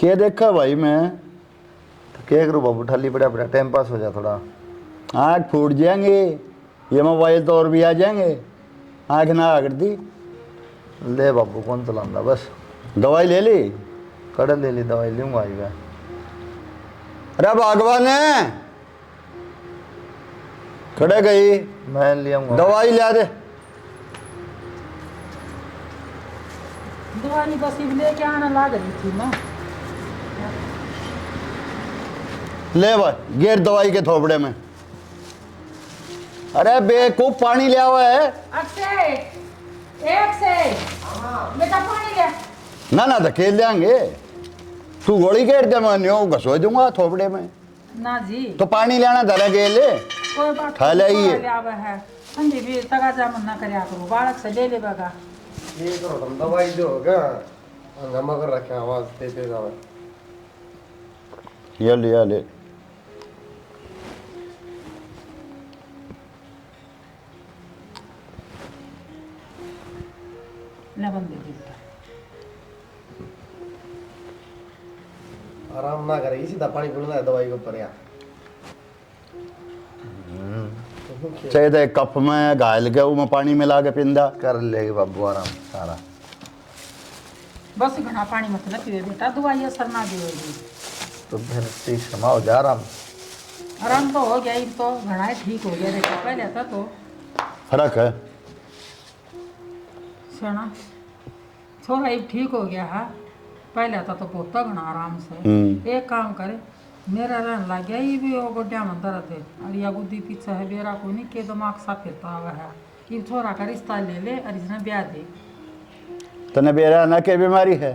क्या देखा भाई मैं तो क्या करूँ बाबू, ठाली पड़ा पड़ा टाइम पास हो जा थोड़ा। आँख फूट जाएंगे, ये मोबाइल तो और भी आ जाएंगे। आँख ना कर दी। ले बाबू कौन चलांदा बस। दवाई ले ली? कड़े ले ली दवाई, लूँगा आई मैं। अरे भगवान है, खड़े गई, मैं ले आऊँगा दवाई ला दे। दवाई बस लेके आना लाग रही थी ना। ले भाई गेर दवाई के थोपड़े में। अरे बेवकूफ पानी लिया हुआ है। अक्षय एक से बेटा पानी ले। ना ना धकेल देंगे। तू गोली घेर दे, मैं न्यों घसो दूंगा थोपड़े में। ना जी तो पानी लेना धरा के ले। कोई बात खा ले ये। है संजी भी तगाजा मन ना करया करो, बालक से ले बगा। ये करो तुम, दवाई जो होगा हंगामा कर रखे, आवाज देते जाओ। ये लिया ले। ले बंदे दी आराम ना करे, सीधा पानी पीना है दवाई के ऊपर यार। चाहिए तो एक कप में घायल के में पानी मिला के पिंदा। कर लेगी बाबू आराम सारा। बस घना पानी मत ना पिए बेटा, दवाई असर ना देगी। तो फिर ठीक समा हो जा आराम। आराम तो हो गया, इन तो घना ठीक हो गया। देखा पहले था तो फर्क है। सुना थोड़ा ही ठीक हो गया है, पहले था तो बहुत घना आराम से। एक काम करे, मेरा रहन लग गया ये भी वो गोड्या में दर्द है और या गुद्दी पीछे है बेरा को नहीं के दिमाग सा फिरता हुआ है। ये थोड़ा का रिश्ता ले ले और इसने ब्याह दे। तने बेरा ना के बीमारी है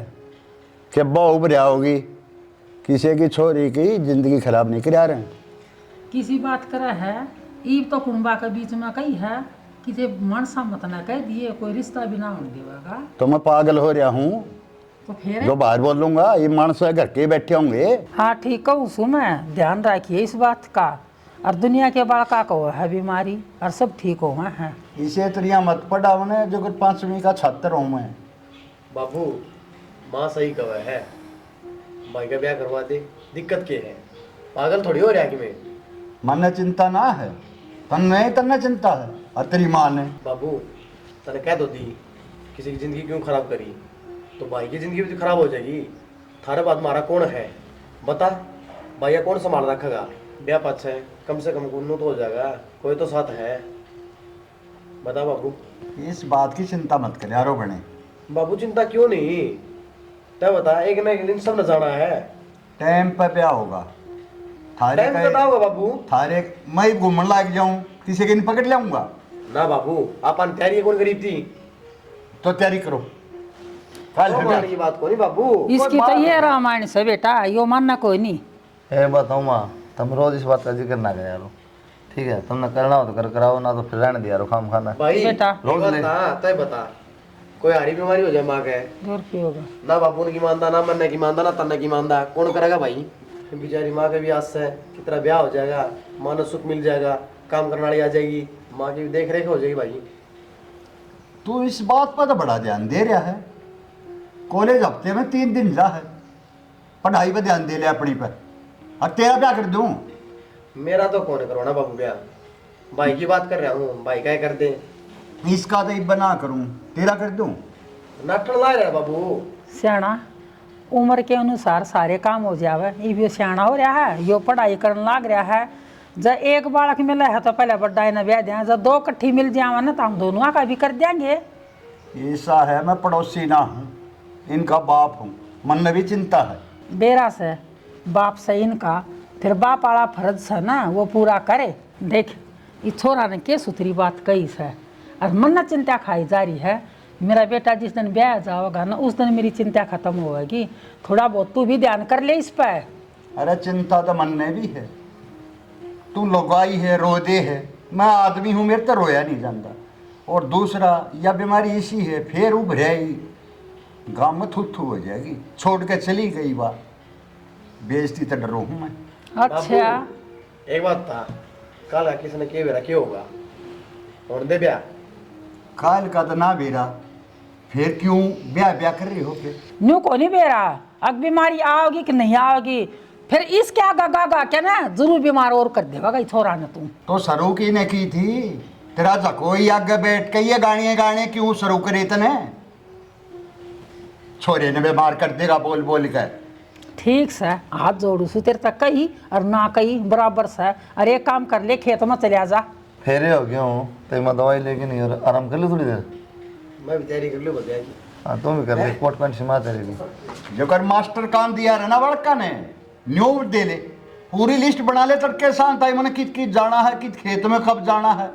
कि बहु उभरिया होगी, किसी की छोरी की जिंदगी खराब नहीं करा रहे। किसी बात करे है ईब तो कुंबा के बीच में कही है कि जे मन सा मत ना कह दिए, कोई रिश्ता भी ना होने देगा। तो मैं पागल हो रहा हूँ तो फिर जो बाहर बोलूंगा, ये मानस घर के बैठे होंगे। हाँ ठीक कहूँ सु मैं, ध्यान रखिए इस बात का। और दुनिया के बड़का को है बीमारी और सब ठीक हो गए हैं। इसे तरिया मत पड़ा उन्हें जो कुछ 5वीं का छात्र हूँ मैं। बाबू माँ सही कहा है, भाई का ब्याह करवा दे, दिक्कत क्या है? पागल थोड़ी हो रहा है कि मैं। मन चिंता ना है, तन नहीं तन्ने चिंता है और तेरी माँ ने। बाबू तने कह दो दी, किसी की जिंदगी क्यों खराब करी? तो भाई की जिंदगी भी तो खराब हो जाएगी। थारे बाद मारा कौन है बता? भैया कौन संभाल रखेगा? ब्याह पाछ है, कम से कम गुन्नू तो हो जाएगा, कोई तो साथ है। बता बाबू। इस बात की चिंता मत कर यारो बने। बाबू चिंता क्यों नहीं? तय बता, एक ना एक दिन सब न जाना है। टाइम पर ब्याह होगा। थारे टाइम का बताओगा बाबू। थारे मैं घूमने लग जाऊं, किसी के नहीं पकड़ लाऊंगा ना बाबू, अपन तैयारी कौन गरीब थी? तो तैयारी करो। कल हमारी की बात को नहीं बाबू। इसकी तो ये रामायण से बेटा, यो मानना कोई नहीं। ए बताऊँ माँ, तुम रोज इस बात का जिक्र ना करो यारो, ठीक है? तुमने करना हो तो कर कराओ, ना तो फिर रहने दिया रो खाम खाना। भाई बेटा। रोज बता, तय बता, कोई हारी बीमारी हो जाए माँ के, दूर की होगा ना बापू ने की मानदा, ना मन्ने की मानदा, ना तन्ने की मानदा, कौन करेगा भाई? बेचारी माँ के भी आस है कि तेरा ब्याह हो जाएगा, माँ ने सुख मिल जाएगा, काम करने वाली आ जाएगी, माँ की भी देख रेख हो जाएगी भाई। तू इस बात पर तो बड़ा ध्यान दे रहा है। कॉलेज हफ्ते में 3 दिन जा है, पढ़ाई पर ध्यान दे ले अपनी पर। और तेरा ब्याह कर दूं? मेरा तो कौन करवाना बाबू ब्याह? भाई की बात कर रहा हूँ, भाई क्या कर दे? इसका तो इब्बा ना करूं, तेरा कर दूं? नाटन ला रहा बाबू। सियाना उम्र के अनुसार सारे काम हो जावे। ये भी सियाना हो रहा है, यो पढ़ाई करने लाग रहा है। जब एक बालक मिला है तो पहले बड्डा ने ब्याह दिया, जब 2 इकट्ठी मिल जावे ना तो हम दोनों का भी कर देंगे। ऐसा है, मैं पड़ोसी ना हूँ, इनका बाप हूँ, मन में भी चिंता है। बेरा से बाप से इनका फिर बाप वाला फर्ज है ना, वो पूरा करे। देख ये छोरा ने के सुथरी बात कही है और मन न चिंता खाई जा रही है। मेरा बेटा जिस दिन ब्याह जाओगा ना, उस दिन मेरी चिंता खत्म होगी। थोड़ा बहुत तू भी ध्यान कर ले इस पर। अरे चिंता तो मन में भी है। तू लुगाई है, रोदे है, मैं आदमी हूँ, मेरे तो रोया नहीं जाता। और दूसरा यह बीमारी इसी है, फिर उभर आई गाँव में थू हो जाएगी, छोड़ के चली गई बात, बेइज्जती तो डरो हूँ मैं। अच्छा बाबू, एक बात था, कल किसी ने के बेरा क्या होगा? और दे ब्याह काल का तो ना बेरा, फिर क्यों ब्याह ब्याह कर रही हो फिर? न्यू को नहीं बेरा, अब बीमारी आओगी कि नहीं आओगी, फिर इसके आगा गागा क्या ना जरूर बीमार और कर देगा गई छोरा ने तू। तो सरू की ने की थी, तेरा कोई आगे बैठ के ये गाने गाने क्यों शुरू करे तने? छोरे ने बीमार कर देगा बोल बोल कर। ठीक से हाथ जोड़ू सु तेरे तक कही और ना कही बराबर से। अरे एक काम कर ले, खेत में चले जा। फेरे हो गया हूँ तो मैं दवाई लेके नहीं और आराम कर लो थोड़ी देर। मैं भी तैयारी कर लूँ बताया कि हाँ तुम भी कर ले, कोट पैंट सिमा तेरी। जो कर मास्टर काम दिया है ना बड़का ने, न्यू दे ले, पूरी लिस्ट बना ले तड़के शांत आई, मैंने कित कित जाना है, कित खेत में कब जाना है।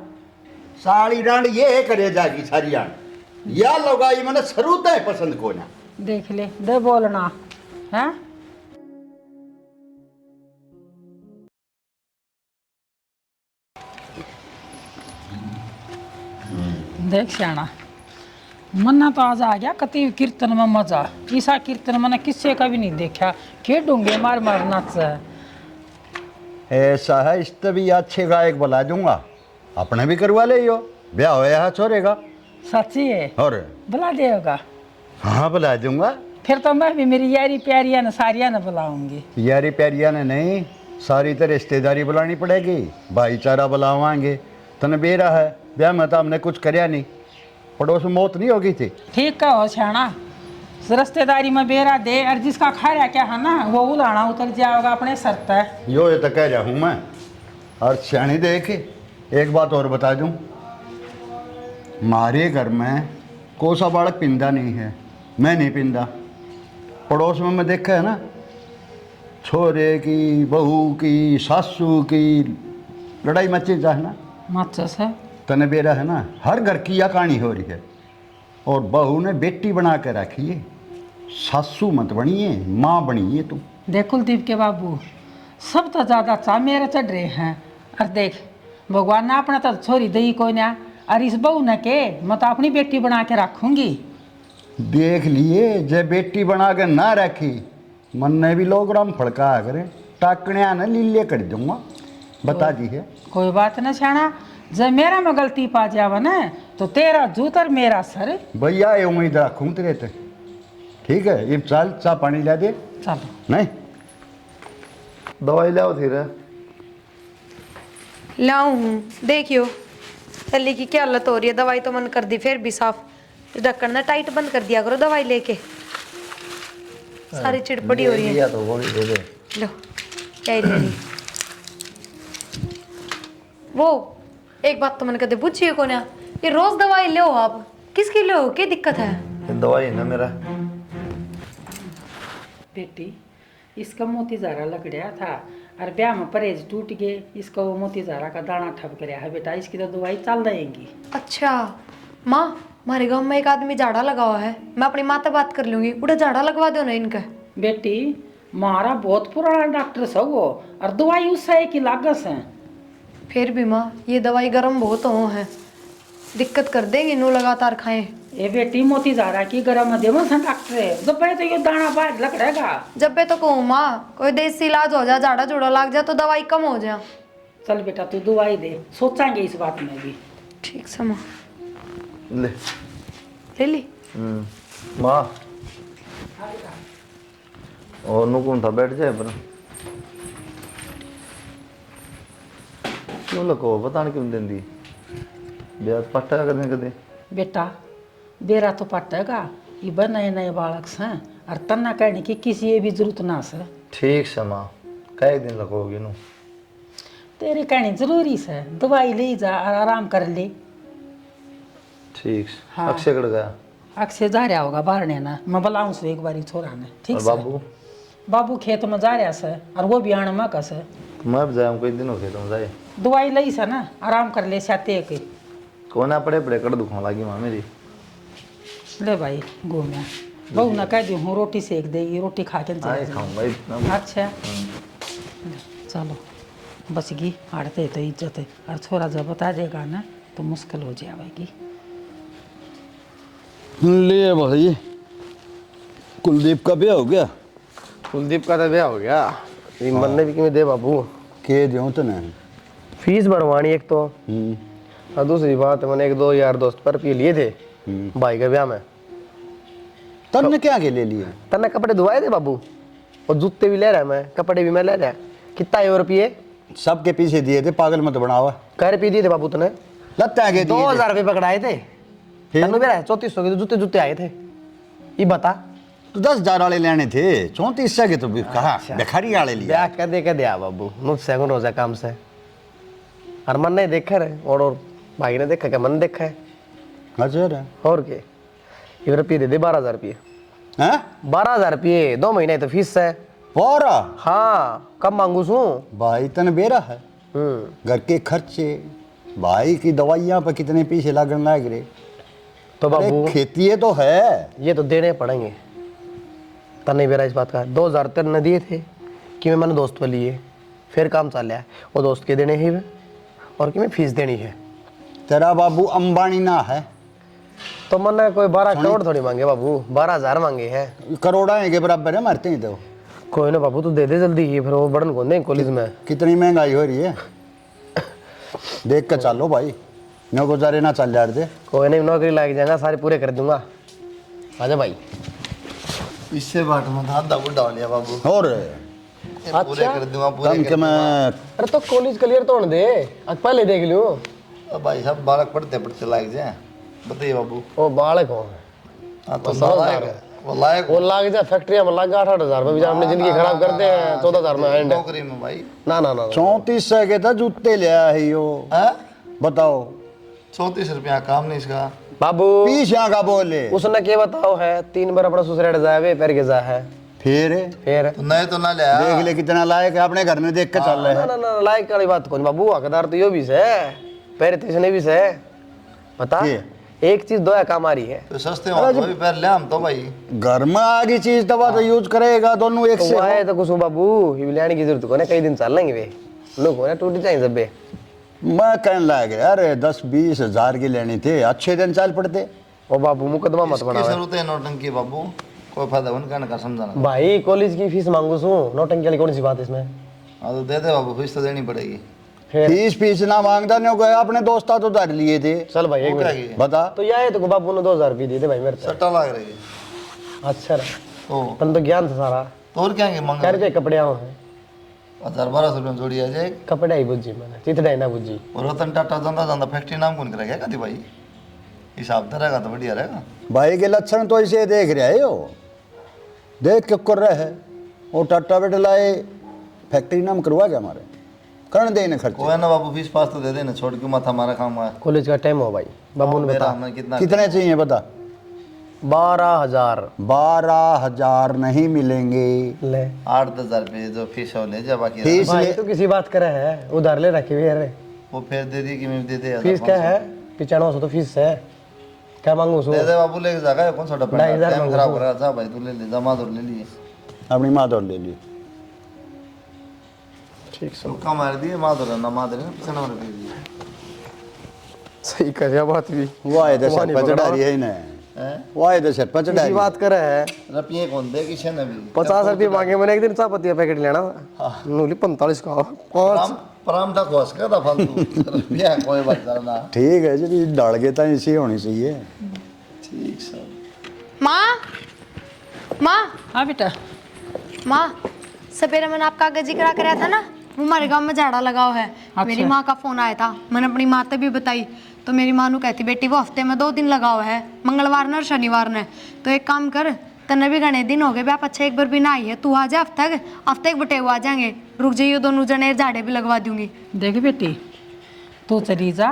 साड़ी रांड ये करे जागी सारी रांड या लगाई मैंने सरूता है पसंद को ना। देख ले दे बोलना है। देख श्याणा, मन्ना तो आज आ गया कति कीर्तन में मजा। ईसा कीर्तन मैंने किससे कभी नहीं देखा, खेडूंगे मार मार नाच। ऐसा है, इस तभी अच्छे गायक बुला दूंगा, अपने भी करवा ले यो, ब्याह होया है छोरेगा। सच्ची है? और बुला देगा? हाँ बुला दूंगा। फिर तो मैं भी मेरी यारी प्यारिया ने सारिया ने बुलाऊंगी। यारी प्यारिया ने नहीं, सारी तो रिश्तेदारी बुलानी पड़ेगी, भाईचारा बुलावाएंगे। तने बेरा है ब्याह में तो हमने कुछ करया नहीं, पड़ोस में मौत नहीं होगी थी। ठीक कहो श्याणा, रिश्तेदारी में बेरा दे और जिसका खा रहा क्या है ना वो उलाना उतर जाएगा अपने सर पे। यो ये तो कह रहा हूँ मैं। और श्याणी देख, एक बात और बता दूँ, हमारे घर में कोसा बालक पिंदा नहीं है, मैं नहीं पिंदा। पड़ोस में मैं देखा है ना, छोरे की बहू की सासू की लड़ाई मची जाए ना, मचस है तने बेरा है ना, हर घर की यह कहानी हो रही है। और बहू ने बेटी बना के रखी है, सासू मत बनिए माँ बनिए तुम। देख कुलदीप के बाबू, सब तो ज़्यादा चा मेरे चढ़ रहे हैं। और देख भगवान ने अपना तो छोरी दई कोई ना, और इस बहू ने के मैं तो अपनी बेटी बना के रखूंगी। देख लिए, जब बेटी बना के ना रखी, मन ने भी लोग राम फड़का करे, टाकणिया न लीले कर दूंगा, बता दी है। कोई बात ना छाना, जब मेरा में गलती पा जावा ना तो तेरा जूत और मेरा सर। भैया ये उम्मीद रखूँ तेरे ते, ठीक है? ये चल चाह पानी ला दे। चलो नहीं दवाई लाओ थी रे। लाऊं हूँ, देखियो तल्ली की क्या हालत हो रही है। दवाई तो मन कर दी, फिर भी साफ ढक्कन ना टाइट बंद कर दिया करो दवाई लेके, सारी चिड़पड़ी हो रही है। लिया तो गोली दे दे। लो क्या ही ले रही। वो एक बात तो मन कहते पूछिए को ना, ये रोज दवाई लो आप, किसकी लो, क्या दिक्कत है? ये दवाई है ना मेरा। बेटी, इसका मोती ज़ारा लग गया था और ब्याह में परहेज टूट गए, इसका वो मोती ज़ारा का दाना ठप गया है बेटा, इसकी तो दवाई चल रहेगी। अच्छा माँ, हमारे गांव में एक आदमी झाड़ा लगा हुआ है, मैं अपनी माँ से बात कर लूंगी, उड़ा झाड़ा लगवा दो ना इनका। बेटी मारा बहुत पुराना डॉक्टर है वो, और दवाई उससे एक ही लागत है। फिर भी माँ ये दवाई गर्म बहुत हो है, दिक्कत कर देंगे नू लगातार खाएं। ये बेटी मोती ज़ारा की गरम देवो सन डॉक्टर है, जब तो ये दाना बाहर लग रहेगा। जब पे तो कहूँ माँ कोई देसी इलाज हो जाए, झाड़ा झूड़ा लग जाए तो दवाई कम हो जाए। चल बेटा तू दवाई दे, सोचांगे इस बात में भी। ठीक से माँ, ले ले ली। माँ और नुकुन था बैठ जाए पर क्यों लको पता नहीं क्यों देंदी ब्याह पट्टा करने कदे। बेटा बेरा तो पटेगा, ये बन नए नए बालक हैं और तन्ना कहने की किसी भी जरूरत ना से। ठीक से माँ, कई दिन लगोगी नू। तेरी कहनी जरूरी से, दवाई ले जा और आराम कर ले। ठीक से। हाँ। अक्षय कड़ गया? अक्षय जा रहा होगा बाहर ने ना, मैं बुलाऊं से एक बारी छोरा ने। ठीक और से बाबू? बाबू खेत में जा रहा से और वो भी आने में कस। मैं भी जाऊँ कोई दिन हो गए तुम जाए। दवाई लई से ना, आराम कर ले साते के। कौन ना पड़े पड़े कड़ दुखा लगी माँ मेरी। ले भाई घूमे, बहू ना कह दी हूँ रोटी सेक देगी, रोटी खा के आए चले खाऊंगा इतना। जाए। अच्छा चलो बच गई, हारते तो इज्जत है, और छोरा जब बता देगा ना तो मुश्किल हो जाएगी। ले भाई, कुलदीप का ब्याह हो गया? कुलदीप का तो ब्याह हो गया, बनने भी किमें दे बाबू। के दूँ तो नहीं? फीस भरवानी एक तो, और दूसरी बात मैंने एक दो यार दोस्त पर रुपये लिए थे भाई के ब्याह में, तन्ने क्या के ले लिए? तन्ने कपड़े धुआए थे बाबू, और जूते भी ले रहा मैं, कपड़े भी मैं ले रहा। कितना है रुपये? सबके पीछे दिए थे, पागल मत बनावा। कह रुपये दिए थे बाबू तूने? लगता है 2000 रुपये पकड़ाए थे। फिर? तन्नू मेरा 3400 के जूते जूते आए थे। ये बता तो 10,000 वाले लेने थे, 3400 के तो कहा भिखारी वाले लिए। ब्याह कह दे बाबू, मुझसे कौन रोजा काम से। और मन नहीं देखा रे, और भाई ने देखा क्या? मन देखा है अच्छा और के। ये रुपये दे दे 12,000 रुपये। हैं? 12,000 रुपये 2 महीने तो फीस है। और हाँ कब मांगू सू? भाई तन बेरा है, घर के खर्चे, भाई की दवाइयाँ पर कितने पैसे लगने लग रहे। तो बाबू खेती तो है, ये तो देने पड़ेंगे। तन नहीं बेरा इस बात का। 2,000 तेरे दिए थे कि मैंने दोस्त पर लिए, फिर काम चल रहा है, वो दोस्त के देने ही और कि मैं फीस देनी है। तेरा बाबू अंबानी ना है तो मैंने कोई 12 करोड़ थोड़ी मांगे बाबू, 12,000 मांगे हैं। करोड़ा के बराबर है, मरते ही तो। कोई ना बाबू, तू दे दे जल्दी ही, फिर वो बड़न को दें कॉलेज में। कितनी महंगाई हो रही है, देख कर चलो भाई, न गुजारे ना चल जाते। कोई नहीं, नौकरी लग जाएगा, सारे पूरे कर दूंगा। आजा भाई। इससे बाट में आधा वो डाल लिया बाबू, और पूरे कर दूंगा, पूरे कम कर के दूंगा। मैं अरे तो कॉलेज क्लियर तोड़ दे, आज पहले देख लियो। अब भाई साहब बालक पढ़ते पढ़ते लायक जाए, बताइए बाबू। वो बालक हो, हाँ तो समझदार लायक है। है, वो लायक वो लाग जाए फैक्ट्रिया में, लाग 8,000 में बेचारा अपनी जिंदगी खराब करते हैं। 14,000 में एंड। नौकरी में भाई। ना ना ना 3400 के था जूते ले आया है यो, हैं? बताओ 34 रुपया काम नहीं इसका। बाबू पीस यहाँ का बोले। उसने क्या बताओ है, 3 बार अपना ससुराल जाए वे पैर के जा है। फिर तो नए तो ना ले आया। देख ले कितना लायक है, अपने घर में देख के चल रहे ना हैं। ना ना लायक वाली बात कौन बाबू, हकदार तो यो भी से, पैर तीसने भी से। बता ये? एक चीज दो काम आ रही है। तो सस्ते हो तो भी पैर ले हम तो भाई। घर में आगे चीज दवा तो यूज करेगा, दोनों एक तो से वो हो। आए तो कुछ बाबू ये लेने की जरूरत को ना, कई दिन चल लेंगे वे लोग हो ना, टूट जाएंगे सब बे। मैं कहने लग गया अरे 10-20 हजार की लेनी थे, अच्छे दिन चल पड़ते। ओ बाबू मुकदमा मत इसकी बनावे जरूरत है नौटंकी बाबू, कोई फायदा उनका ना समझाना। भाई, कॉलेज की फीस मांगू सू, नौटंकी वाली कौन सी बात है इसमें? हाँ तो दे दे बाबू, फीस तो देनी पड़ेगी। फिर फीस ना मांगता नहीं गया, अपने दोस्ता तो धर लिए थे। चल भाई एक वो क्या मिनट, की? बता तो ये आए तो बाबू ने 2,000 रुपये दिए थे भाई मेरे सट्टा लग रही है से। अच्छा रहा तो तन तो ज्ञान था सारा। तो और क्या क्या मांगा? रुपये कपड़े आओ हैं, 1000-1200 रुपया जोड़ी आ जाए। कपड़े ही बुझी मैंने, चितड़ा ही ना बुझी। और रतन टाटा जाता जाता फैक्ट्री नाम कौन करेगा कभी भाई? हिसाब तो रहेगा तो बढ़िया रहेगा। भाई के लक्षण तो इसे देख रहे हो, देख के कर रहे है। वो टाटा बेटे लाए, फैक्ट्री नाम करवा क्या हमारे, करण दे न खर्च। कोई ना बाबू, फीस पास तो दे देना, छोड़ क्यों माथा हमारा काम है। कॉलेज का टाइम हो भाई, बाबू ने मेरा बता हमें कितना कितने चाहिए बता? 12,000 12,000 नहीं मिलेंगे। ले 8-10 रुपये जो फीस हो ले जा, बाकी फीस भाई ले, तो किसी बात करे है, उधार ले रखे हुए है। वो फिर दे दी कि मैं दे दे। फीस क्या है? 9500 तो फीस है, क्या मांगू सो? दे दे बाबू, लेके जाएगा कौन सा डब्बा 2,500 टाइम मांगो। खराब करा जा भाई, तू ले ले, जमा तो ले लिए। अपनी माँ दौड़ ले ली। ठीक से उसका मार दिए माधुर ना माधुर किसी नंबर पे दिए सही कर बात भी। वो आए थे वो सर नहीं पर पकड़ा। चढ़ा रही है इन्हें, वो आए थे सर पर चढ़ा किसी रही। बात करे है, रुपये कौन दे किसी ने भी। 50 रुपये मांगे मैंने एक दिन, चाय पत्ती का पैकेट लेना था, नूली 45 का 5। परामठा खोस का था फालतू रुपया कोई बात करना। ठीक है जी, डाल के तो इसी होनी चाहिए। ठीक सर। माँ माँ हाँ बेटा, माँ, सवेरे मैंने आपका आगे जिक्र करा था ना, वो हमारे गांव में झाड़ा लगाओ है। मेरी माँ का फोन आया था, मैंने अपनी माँ से भी बताई, तो मेरी माँ नू कहती बेटी वो हफ्ते में 2 दिन लगाओ है, मंगलवार ने और शनिवार ने। तो एक काम कर, तने भी घने दिन हो गए आप अच्छा एक बार भी ना आई है, तू आ जा, हफ्ते एक बटे आ जाएंगे, रुक जाइए, दोनों जने झाड़े भी लगवा दूंगी। देख बेटी, तू चली जा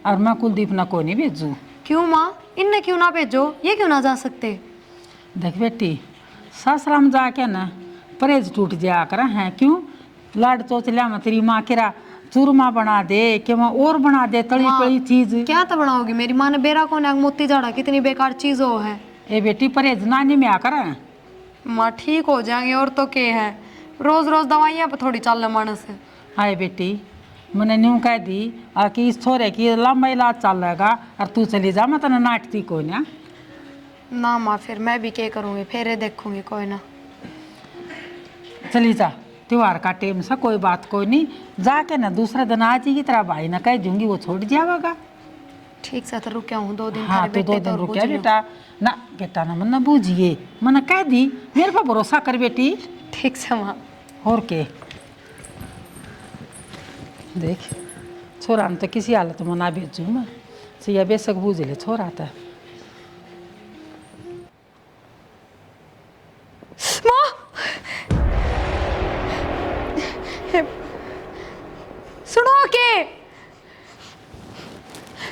और मैं कुलदीप ना को नहीं भेजू। क्यों माँ, इनने क्यों ना भेजो, ये क्यों ना जा सकते? देख बेटी, ससुराल में जाके ना परहेज टूट जाया कर हैं, क्यों लाड चोच लिया मैं तेरी माँ केरा चूरमा बना दे कि मैं और बना दे तली पड़ी चीज। क्या तो बनाओगी? मेरी माँ ने बेरा को नाग मोती झाड़ा कितनी बेकार चीज हो है। ए बेटी परहेज नानी में आकर हैं। माँ ठीक हो जाएंगे, और तो के है, रोज रोज दवाइयाँ पर थोड़ी चल मानस है। हाय बेटी, मैंने न्यू कह दी कि इस छोरे की लंबा इलाज चल रहेगा और तू चली जा, मैं तेना नाटती कोई ना। ना माँ, फिर मैं भी क्या करूँगी, फेरे देखूंगी कोई ना। चली जा, त्योहार का टाइम सा कोई बात कोई नहीं, जाके ना दूसरे दिन आ जाएगी, तेरा भाई ना कह दूंगी वो छोड़ जाएगा। ठीक से तो रुके हूँ 2 दिन हाँ थारे तो 2 बेटे दिन तो रुक बुझ गया लो। बेटा। ना बेटा ना मन्ना बूझिए, मना कह दी मेरे पर भरोसा कर बेटी। ठीक से माँ। और के देख छोरा ने तो किसी हालत में ना भेजू मैं, सिया बेशक बूझ ले छोरा था। माँ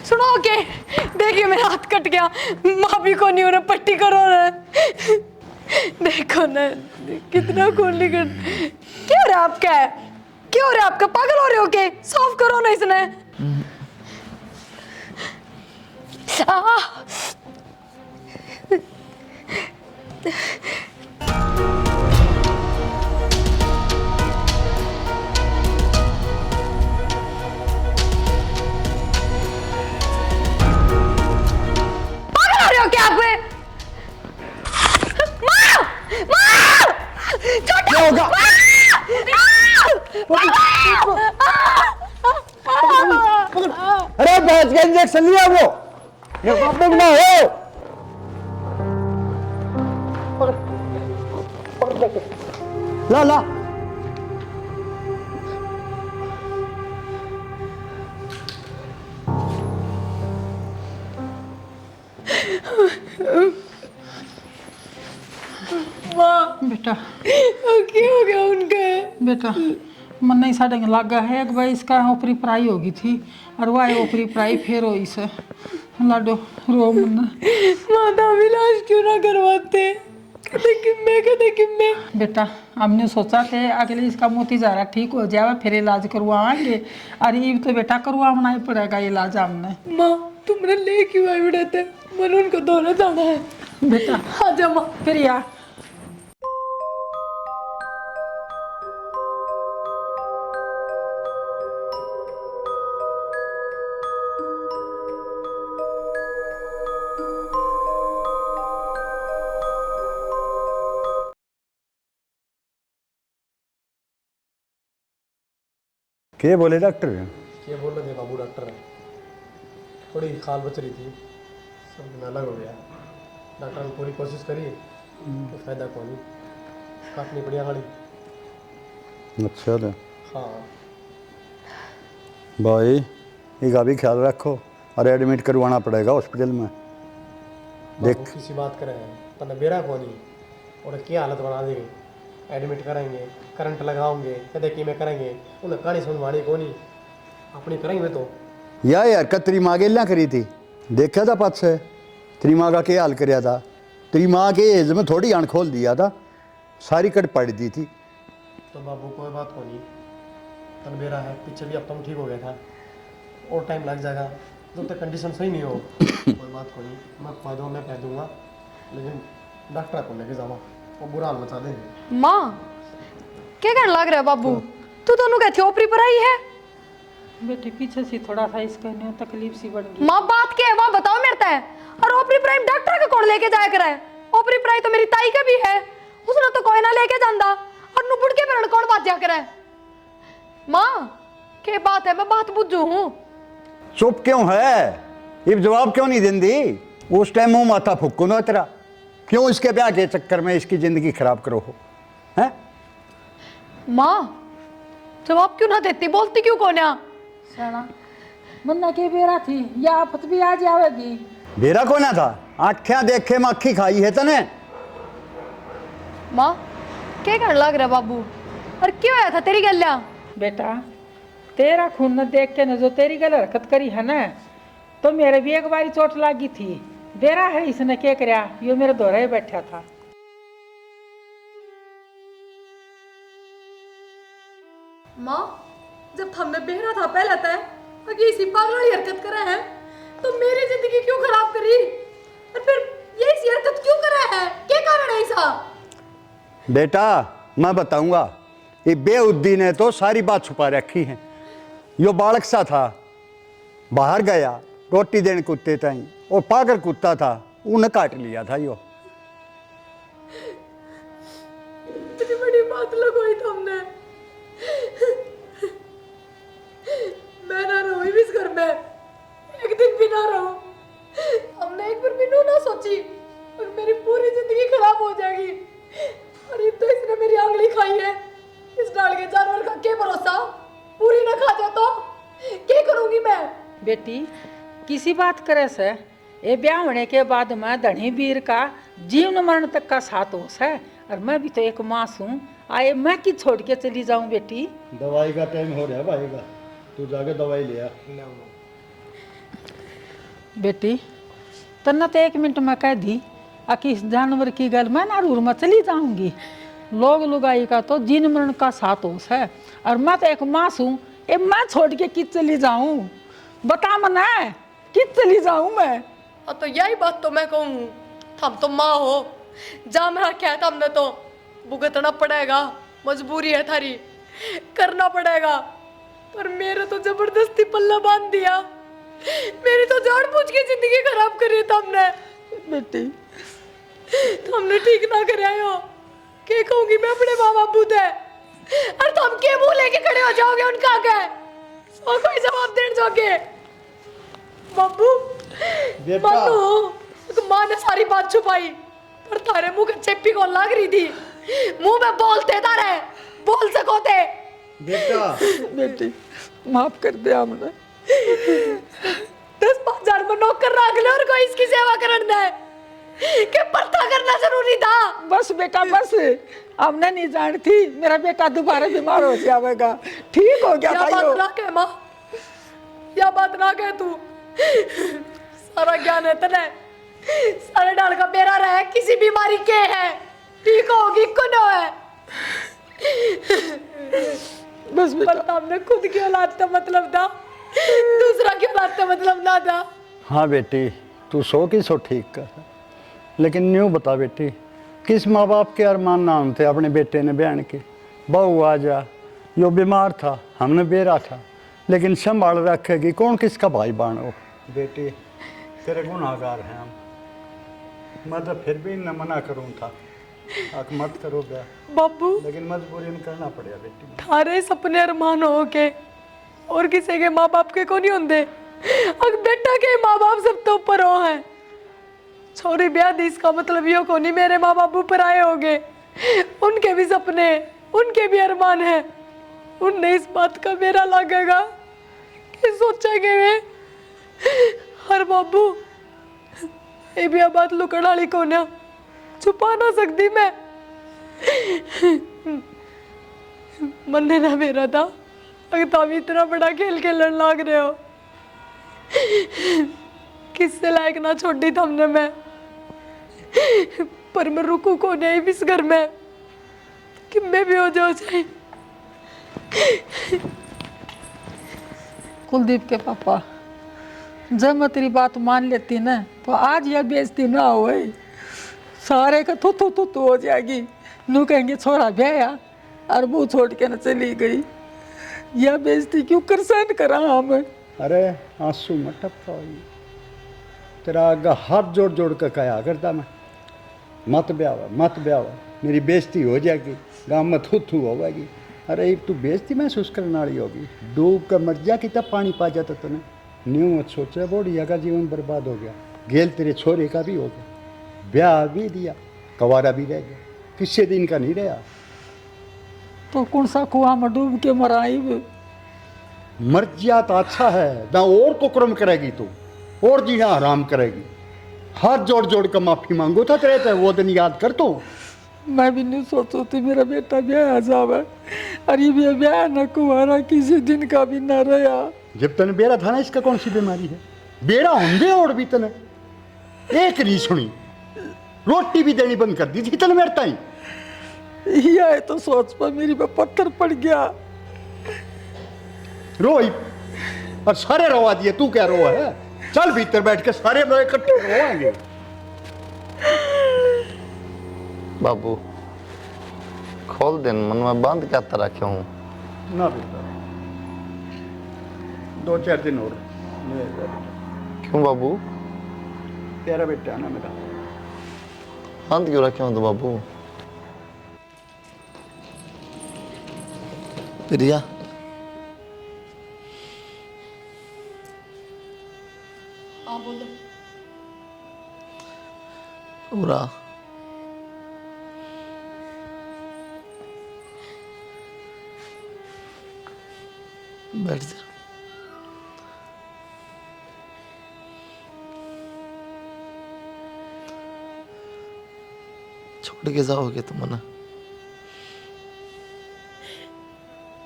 सुनो के देखिए मेरा हाथ कट गया, माँ भी को नहीं हो रहा, पट्टी करो ना। देखो ना कितना खून निकल। क्या हो रहा है आपका? क्या हो रहा है आपका? पागल हो रहे हो के? साफ करो ना इसने। पागल हो रहे हो क्या आप? माँ! माँ! छोटा! क्या होगा? अरे भैंस का इंजेक्शन लिया वो, ये प्रॉब्लम ना हो। ला ला बेटा क्या हो गया उनका? बेटा मन नहीं साढ़े लागा है एक भाई इसका ऊपरी पढ़ाई होगी थी और वह ऊपरी पढ़ाई फिर हो इसे लाडो रो मन्ना। माता इलाज क्यों ना करवाते? कदे किम्मे बेटा हमने सोचा थे अगले इसका मोती ज़रा ठीक हो जाए फिर इलाज करवाएंगे, अरे ये तो बेटा करवाना ही पड़ेगा इलाज हमने। माँ तुमने ले क्यों आई बिड़ाते? मन उनको दोनों जाना है। बेटा आजा माँ। फिर या क्या बोले डॉक्टर? ये बोल रहे थे बाबू डॉक्टर है, थोड़ी खाल बच रही थी, सब दिन अलग हो गया। डॉक्टर ने पूरी कोशिश करी तो फायदा को नहीं, काटनी पड़ी गाड़ी। अच्छा था हाँ भाई, इसका भी ख्याल रखो और एडमिट करवाना पड़ेगा हॉस्पिटल में। देख बाबू किसी बात करे तने बेरा को नहीं, और क्या हालत बना देंगे। एडमिट कराएंगे, करंट लगाओगे, कदे की में करेंगे, उन्हें कहानी समझवानी को नहीं, अपनी करेंगे तो। या यार तेरी माँ गेलियाँ करी थी, देखा था पास से तेरी माँ का क्या हाल कराया था। तेरी माँ के एज में थोड़ी आंख खोल दिया था, सारी कट पड़ दी थी। तो बाबू कोई बात को नहीं, तन बेरा है, पीछे भी अब तुम ठीक हो गया था, और टाइम लग जाएगा जब तक कंडीशन सही नहीं हो। कोई बात को नहीं, मैं फायदों में कह दूंगा, लेकिन डॉक्टर को लेके जावा, वो बुरा हाल मचा देंगे। माँ क्या करने लग रहा है बाबू? तू दोनों कहती ओपरी पर आई है? बेटे पीछे से थोड़ा सा इसका नहीं तकलीफ सी बढ़ गई। माँ बात क्या है वहाँ बताओ मेरे तय। और ओपरी प्राइम डॉक्टर का कौन लेके जाया करे? ओपरी प्राइम तो मेरी ताई का भी है, उसने तो कोई ना लेके जांदा, और नु बुढ़ के पर कौन बात जा करे? माँ क्या बात है? मैं बात बुझू हूँ। चुप क्यों है? ये जवाब क्यों नहीं देंदी? उस टाइम मुंह माथा फुक्कू ना तेरा, क्यों इसके ब्याह के चक्कर में इसकी जिंदगी खराब करो हो? हैं? माँ जवाब क्यों ना देती? बोलती क्यों कौन है? साला मन्ना के बेरा थी या आफत भी आ जाएगी। बेरा को ना था, आँखें देखे मक्खी खाई है तने। माँ क्या करने लग रहा है बाबू? और क्यों आया था तेरी गल्या? बेटा तेरा खून न देख के न जो तेरी गल हरकत करी है ना, तो मेरे भी एक बारी चोट लगी थी। बेरा है इसने क्या कराया, यो मेरे दोहरे ही बैठा था। माँ जब हमने बेहरा था पहले तय अगर इसी पागल वाली हरकत करा है तो मेरी जिंदगी क्यों खराब करी? और फिर ये इसी हरकत क्यों करा है? क्या कारण है इसका? बेटा मैं बताऊंगा, ये बेउद्दी ने तो सारी बात छुपा रखी है। यो बालक सा था, बाहर गया रोटी देने कुत्ते ताई, और पागल कुत्ता था, उन्हें काट लिया था यो। इतनी बड़ी बात लगवाई तुमने। मैं ना रहूं इस घर में, एक दिन भी ना रहूं। हमने एक बार भी ना सोची और मेरी पूरी जिंदगी खराब हो जाएगी। और ये तो इसने मेरी आंगली खाई है। इस डाल के जानवर का क्या भरोसा, पूरी ना खा जाए तो क्या करूंगी मैं। बेटी किसी बात करे से ये ब्याह होने के बाद मैं धनी वीर का जीवन मरण तक का साथ होश है। और मैं भी तो एक माँ हूँ, आए मैं कि छोड़ के चली जाऊँ बेटी। दवाई का टाइम हो रहा है भाई का, तू जाके दवाई ले आ। बेटी तन्ना तो 1 मिनट में कह दी कि इस जानवर की गल मैं नारूर में चली जाऊंगी। लोग लुगाई का तो जीवन मरण का साथ होश है और मैं तो एक माँ हूँ, ये मैं छोड़ के किस चली जाऊँ? बता मना किस चली जाऊँ मैं? अब तो यही बात तो मैं कहूँ, हम तो माँ हो, जा मैं क्या था हमने तो भुगतना पड़ेगा, मजबूरी है थारी, करना पड़ेगा। पर मेरे तो जबरदस्ती पल्ला बांध दिया, मेरी तो जान बूझ के जिंदगी खराब करी तुमने। बेटी तुमने ठीक ना कराया हो, क्या कहूंगी मैं अपने माँ बापू से? और तुम के मुंह लेके खड़े हो जाओगे उनका आगे, और कोई जवाब देने जाओगे? बाबू मानो तो माँ ने सारी बात छुपाई, पर थारे मुंह के चेपी को लग रही थी, मुंह में बोलते तारे बोल सको थे। बेटा बेटी माफ कर दे हमने। 10-5 हजार में नौकर रख ले और कोई इसकी सेवा करने दे, के पर्दा करना जरूरी था। बस बेटा बस, हमने नहीं जानती मेरा बेटा दोबारा बीमार हो जाएगा, ठीक हो गया या भाइयों। बात ना कह माँ, या बात ना कह तू, सारा ज्ञान है तने, सारे डाल का बेरा रहा किसी बीमारी के है, ठीक होगी कुनो है। बस बेटा पर हमने खुद की औलाद का मतलब था, दूसरा की औलाद का मतलब ना था। हाँ बेटी, तू सो की सो ठीक कर, लेकिन न्यू बता बेटी, किस माँ बाप के अरमान नाम थे अपने बेटे ने बहन के? बहू आ जा, यो बीमार था, हमने बेरा था, लेकिन संभाल रखेगी कौन, किसका भाई बानो? बेटी तेरे गुनाहगार हैं हम, मैं तो फिर भी न मना करूँ था, आख मत करो ब्याह, बाबू लेकिन मजबूरी में करना पड़ेगा बेटी। थारे सपने अरमान हो के और किसी के माँ बाप के को नहीं होंगे, अगर बेटा के माँ बाप सब तो ऊपर हो हैं, छोरी ब्याह दी इसका मतलब यो को नहीं मेरे माँ बाप ऊपर आए होंगे, उनके भी सपने, उनके भी अरमान है, उनने इस बात का मेरा लगेगा कि सोचेंगे वे। हर बाबू ये भी बात लुकड़ वाली को ना छुपा ना सकती मैं, मन ने ना मेरा था, अगर तुम इतना बड़ा खेल खेलने लाग रहे हो, किससे लायक ना छोड़ी तुमने मैं, पर मैं रुकू को नहीं भी इस घर में कि मैं भी हो जाओ चाहे। कुलदीप के पापा, जब मैं तेरी बात मान लेती ना तो आज यह बेइज्जती ना हो, सारे का थू थू थू थू हो जाएगी। नू कहेंगे छोड़ा भैया और मुँह छोड़ के न चली गई, यह बेइज्जती क्यों कर सहन करा हम? अरे आंसू मत टपका, तेरा आगा हाथ जोड़ जोड़ कर कहा करता मैं, मत ब्याह, मेरी बेइज्जती हो जाएगी, गाँव में थू थू होगी। अरे तू बेइज्जती महसूस करने वाली होगी, डूब कर मर जा कि तब पानी पा जाता तूने, न्यू मत सोचा बोढ़िया का जीवन बर्बाद हो गया, गेल तेरे छोरे का भी हो गया, ब्याह भी दिया, कवारा भी रह गया, किससे दिन का नहीं रहा। तो कौन सा कुआं में डूब के मराई? मर जा तो अच्छा है ना, और कुकरम करेगी तू, और जीना हराम करेगी। हाथ जोड़ जोड़ कर माफी मांगो था तेरे, वो दिन याद कर तू। मैं भी नहीं सोचती मेरा बेटा ब्याह जावे, अरे ये ब्याह न कुआरा किसी दिन का भी न रहा। जब तने बेरा था ना, इसका कौन सी बीमारी है? बेरा होंगे और भी तने एक नहीं सुनी, रोटी भी देनी बंद कर दी थी तने मेरे ताई। यह तो सोच पर मेरी पे पत्थर पड़ गया। रोई और सारे रोवा दिए, तू क्या रोआ है? चल भीतर बैठ के सारे लोग इकट्ठे रोएंगे। बाबू खोल दिन, मन में बांध क्या तरह क्यों हूँ? ना बेटा, 2-4 दिन और क्यों बाबू? प्यारा बेटा ना मेरा। बांध क्यों रखे हो तो बाबू? रिया पूरा बैठ जा। छोड़ के जाओगे तुम ना?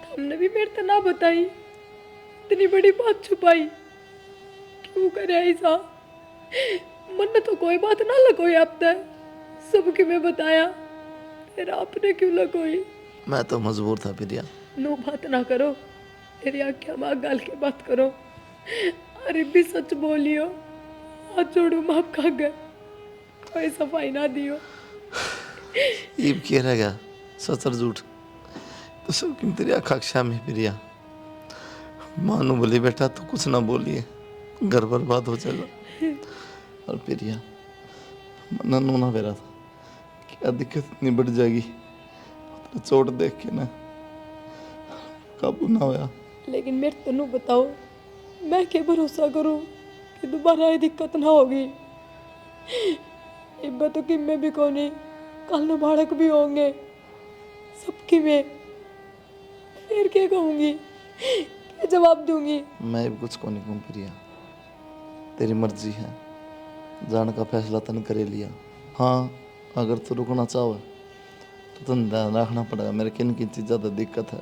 हमने भी मेरे से ना बताई, इतनी बड़ी बात छुपाई, क्यों करे ऐसा? मन तो कोई बात ना लगोई आप तक, सबके मैं बताया, फिर आपने क्यों लगोई? मैं तो मजबूर था प्रिया। नो बात ना करो, तेरी आख्या माँ गाल के बात करो। अरे भी सच बोलियो, हाथ जोड़ू माफ खा गए, कोई सफाई ना दियो। ईब किया रहेगा सच और झूठ तो सब क्यों तेरी आकांक्षा में प्रिया। मानो बोली बेटा तो कुछ ना बोलिए, घर बर्बाद हो जाएगा। और प्रिया मना नूना बेरा था, क्या दिक्कत इतनी बढ़ जाएगी, तो चोट देख के ना काबू ना होया। लेकिन मेरे तनु बताओ, मैं क्या भरोसा करूं कि दोबारा ये दिक्कत ना होगी? इब्बा तो कि मैं भी कोनी, कल न बाड़क भी होंगे सबकी में, फिर क्या कहूंगी, क्या जवाब दूंगी? मैं भी कुछ को नहीं कहूँ प्रिया, तेरी मर्जी है, जाने का फैसला तन करे लिया। हाँ अगर तू रुकना चाहो तो तन ध्यान रखना पड़ेगा मेरे किन किन चीज़ ज़्यादा दिक्कत है,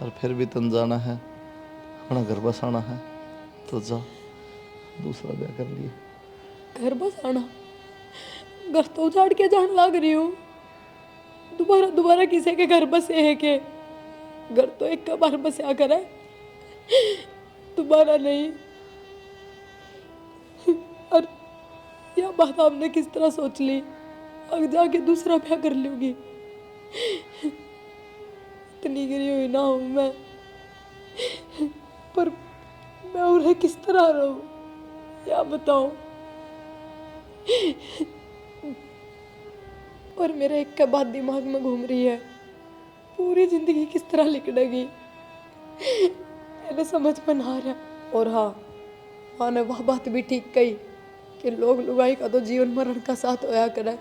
और फिर भी तन जाना है, अपना घर बसाना है तो जा, दूसरा ब्याह कर लिए। घर बसाना? घर तो उजाड़ के जान लग रही हूँ, दोबारा दोबारा किसी के घर बसे है के? घर तो एक बार बसा कर है, दोबारा नहीं। और यह बात आपने किस तरह सोच ली, अब जाके दूसरा ब्याह कर लूंगी? इतनी गिरी हुई ना हूं मैं, पर मैं उन्हें किस तरह रहूं, या बताऊं? और मेरे एक के बाद दिमाग में घूम रही है, पूरी जिंदगी किस तरह लिकड़ेगी, मैंने समझ में ना आ रहा। और हाँ, माँ ने वह बात भी ठीक कही कि लोग लुगाई का तो जीवन मरण का साथ होया करे।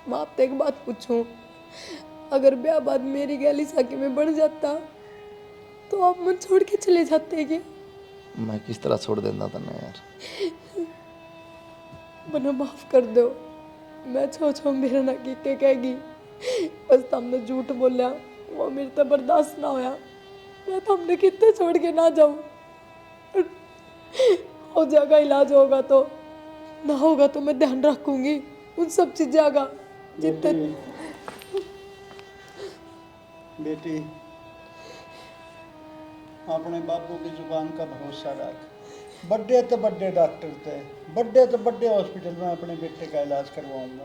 मैं आपसे एक बात पूछूं, अगर ब्याह बाद मेरी गैली साकी में बढ़ जाता तो आप मन छोड़ के चले जाते क्या? मैं किस तरह छोड़ देता था ना यार। मना माफ कर दो, मैं छो मेरा ना की के कहेगी, बस तुमने झूठ बोलिया, वो मेरे तो बर्दाश्त ना होया, मैं तुमने कितने छोड़ के ना जाऊं। हो जाएगा इलाज, होगा तो, ना होगा तो मैं ध्यान रखूंगी उन सब चीज़ों का जितने। बेटी अपने बापू की जुबान का भरोसा रख, बड़े तो बड़े डॉक्टर थे, बड़े तो बड़े हॉस्पिटल में अपने बेटे का इलाज करवाऊंगा,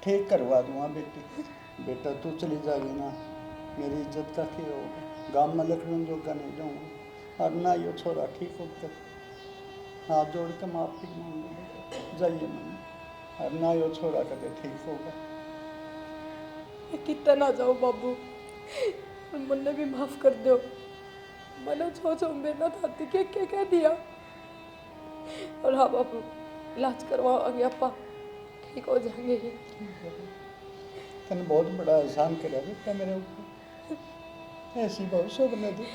ठीक करवा दूंगा बेटी। बेटा तू चली जाएगी ना, मेरी इज्जत का क्या होगा, गाँव में लखनऊ जोगा नहीं जाऊँगा, और ना यो छोरा ठीक होकर हाथ जोड़ के माफी मांगूंगा, जाइए मम्मी, और ना यो छोरा कभी ठीक होगा। मैं कितना ना जाऊँ बाबू, मुन्ने भी माफ कर दो, मैंने छो मेरा था के क्या कह दिया। और हाँ बाबू, इलाज करवाओगे अपा, ठीक हो जाएंगे ही। तने बहुत बड़ा एहसान करा बेटा मेरे ऊपर, ऐसी बहुत शुभ नदी।